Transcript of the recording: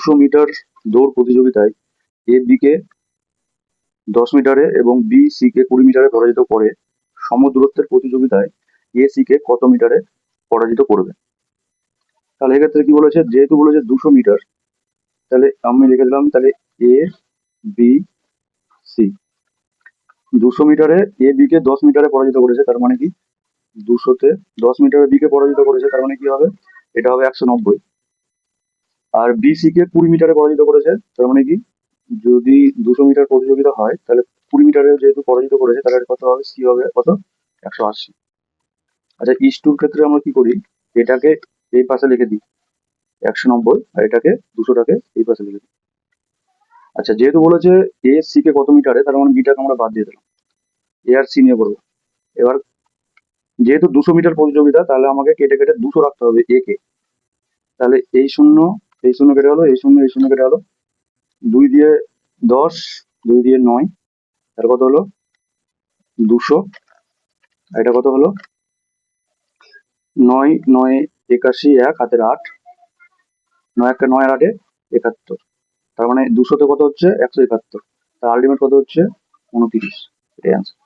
200 metre দৌড় প্রতিযোগিতায় A B কে 10 মিটারে এবং বি সি কে 20 মিটারে পরাজিত করে সম দূরত্বের প্রতিযোগিতায় এ সি কে কত মিটারে পরাজিত করবে? তাহলে এক্ষেত্রে কি বলেছে, যেহেতু বলেছে 200 মিটার, তাহলে আমি লিখে দিলাম তাহলে এ বি সি। 200 মিটারে এ বি কে 10 মিটারে পরাজিত করেছে, তার মানে কি 200-তে 10 মিটারে বি কে পরাজিত করেছে, তার মানে কি হবে, এটা হবে 190। আর বি সি কে 20 মিটারে পরাজিত করেছে, তার মানে কি, যদি 200 মিটার প্রতিযোগিতা হয় তাহলে 20 মিটারে যেহেতু পরাজিত করেছে, তাহলে কত হবে, সি হবে কত, 180। আচ্ছা, ইস টুর ক্ষেত্রে আমরা কি করি, এটাকে এই পাশে লিখে দিই 190, আর এটাকে 200টাকে এই পাশে লিখে দিই। আচ্ছা, যেহেতু বলেছে এ সি কে কত মিটারে, তার মানে বিটাকে আমরা বাদ দিয়ে দিলাম, এ আর সি নিয়ে করবো। এবার যেহেতু 200 মিটার প্রতিযোগিতা, তাহলে আমাকে কেটে কেটে 200 রাখতে হবে এ কে। তাহলে এই শূন্য কেটে হলো, এই শূন্য কেটে হলো, 2 দিয়ে 10, 2 দিয়ে 9, তার কত হলো 200। আর এটা কত হলো 9 9 81, 1 হাতের 8, 9 1 9 আর 8 71। তার মানে 200-তে কত হচ্ছে 171, তার আলটিমেট কত হচ্ছে 29। এটাই আনসার।